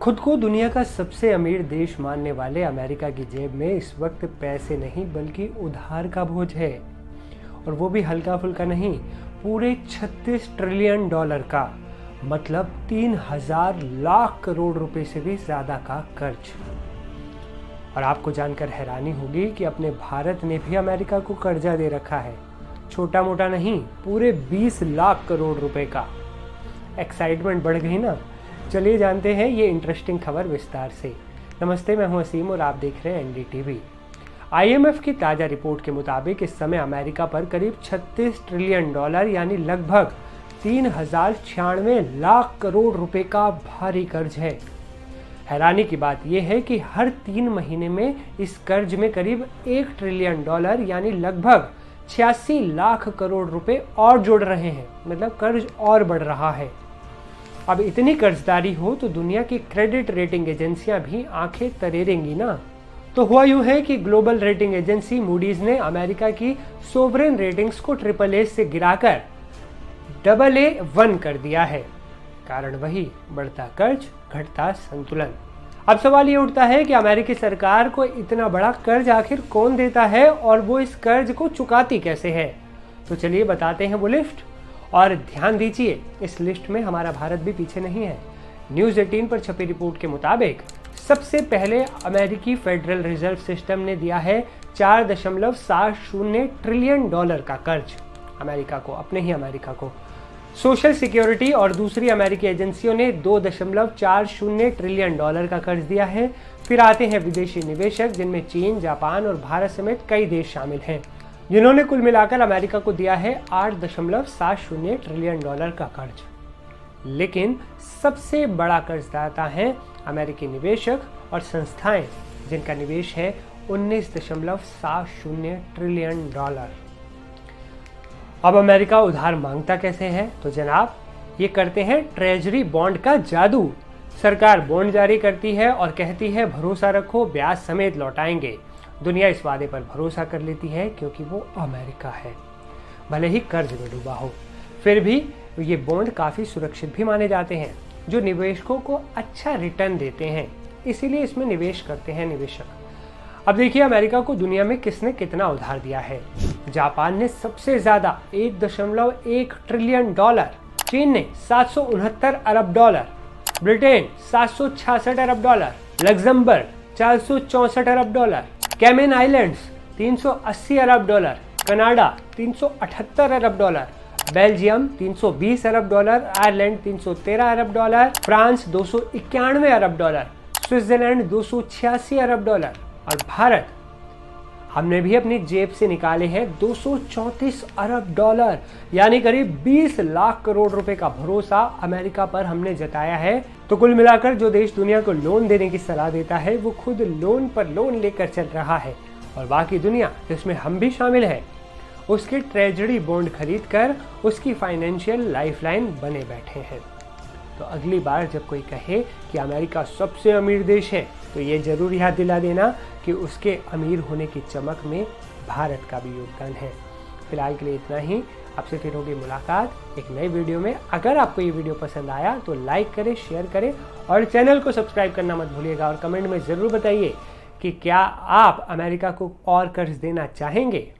खुद को दुनिया का सबसे अमीर देश मानने वाले अमेरिका की जेब में इस वक्त पैसे नहीं बल्कि उधार का बोझ है, और वो भी हल्का फुल्का नहीं, पूरे 36 ट्रिलियन डॉलर का, मतलब 3000 लाख करोड़ रुपए से भी ज्यादा का कर्ज। और आपको जानकर हैरानी होगी कि अपने भारत ने भी अमेरिका को कर्जा दे रखा है, छोटा मोटा नहीं, पूरे 20 लाख करोड़ रुपए का। एक्साइटमेंट बढ़ गई ना? चलिए जानते हैं ये इंटरेस्टिंग खबर विस्तार से। नमस्ते, मैं हूं असीम और आप देख रहे हैं एनडीटीवी। आईएमएफ की ताज़ा रिपोर्ट के मुताबिक इस समय अमेरिका पर करीब 36 ट्रिलियन डॉलर यानी लगभग 3096 लाख करोड़ रुपए का भारी कर्ज है। हैरानी की बात यह है कि हर 3 महीने में इस कर्ज में करीब 1 ट्रिलियन डॉलर यानी लगभग 86 लाख करोड़ रुपए और जुड़ रहे हैं, मतलब कर्ज और बढ़ रहा है। अब इतनी कर्जदारी हो तो दुनिया की क्रेडिट रेटिंग एजेंसियां भी आंखें तरेरेंगी ना। तो हुआ यूं है कि ग्लोबल रेटिंग एजेंसी मूडीज ने अमेरिका की सोवरेन रेटिंग्स को AAA से गिराकर AA1 कर दिया है। कारण वही, बढ़ता कर्ज, घटता संतुलन। अब सवाल ये उठता है कि अमेरिकी सरकार को इतना बड़ा कर्ज आखिर कौन देता है और वो इस कर्ज को चुकाती कैसे है? तो चलिए बताते हैं वो लिस्ट। और ध्यान दीजिए, इस लिस्ट में हमारा भारत भी पीछे नहीं है। न्यूज़ 18 पर छपी रिपोर्ट के मुताबिक सबसे पहले अमेरिकी फेडरल रिजर्व सिस्टम ने दिया है 4.70 ट्रिलियन डॉलर का कर्ज अमेरिका को, अपने ही अमेरिका को। सोशल सिक्योरिटी और दूसरी अमेरिकी एजेंसियों ने 2.40 ट्रिलियन डॉलर का कर्ज दिया है। फिर आते हैं विदेशी निवेशक, जिनमें चीन, जापान और भारत समेत कई देश शामिल हैं, जिन्होंने कुल मिलाकर अमेरिका को दिया है 8.70 ट्रिलियन डॉलर का कर्ज। लेकिन सबसे बड़ा कर्जदाता है अमेरिकी निवेशक और संस्थाएं, जिनका निवेश है 19.70 ट्रिलियन डॉलर। अब अमेरिका उधार मांगता कैसे है? तो जनाब, ये करते हैं ट्रेजरी बॉन्ड का जादू। सरकार बॉन्ड जारी करती है और कहती है भरोसा रखो, ब्याज समेत लौटाएंगे। दुनिया इस वादे पर भरोसा कर लेती है क्योंकि वो अमेरिका है, भले ही कर्ज में डूबा हो। फिर भी ये बॉन्ड काफ़ी सुरक्षित भी माने जाते हैं, जो निवेशकों को अच्छा रिटर्न देते हैं, इसीलिए इसमें निवेश करते हैं निवेशक। अब देखिए अमेरिका को दुनिया में किसने कितना उधार दिया है। जापान ने सबसे ज्यादा 1.1 ट्रिलियन डॉलर, चीन ने 769 अरब डॉलर, ब्रिटेन 766 अरब डॉलर, लग्जमबर्ग 464 अरब डॉलर, कैमेन आइलैंड्स 380 अरब डॉलर, कनाडा 378 अरब डॉलर, बेल्जियम 320 अरब डॉलर, आयरलैंड 313 अरब डॉलर, फ्रांस 291 अरब डॉलर, स्विट्जरलैंड 286 अरब डॉलर, और भारत, हमने भी अपनी जेब से निकाले हैं 234 अरब डॉलर, यानी करीब 20 लाख करोड़ रुपए का भरोसा अमेरिका पर हमने जताया है। तो कुल मिलाकर जो देश दुनिया को लोन देने की सलाह देता है, वो खुद लोन पर लोन लेकर चल रहा है, और बाकी दुनिया, जिसमें हम भी शामिल हैं, उसके ट्रेजरी बॉन्ड खरीद कर उसकी फाइनेंशियल लाइफलाइन बने बैठे हैं। तो अगली बार जब कोई कहे कि अमेरिका सबसे अमीर देश है, तो ये जरूर याद दिला देना कि उसके अमीर होने की चमक में भारत का भी योगदान है। फिलहाल के लिए इतना ही। आपसे फिर होगी मुलाकात एक नई वीडियो में। अगर आपको ये वीडियो पसंद आया तो लाइक करें, शेयर करें और चैनल को सब्सक्राइब करना मत भूलिएगा। और कमेंट में ज़रूर बताइए कि क्या आप अमेरिका को और कर्ज देना चाहेंगे।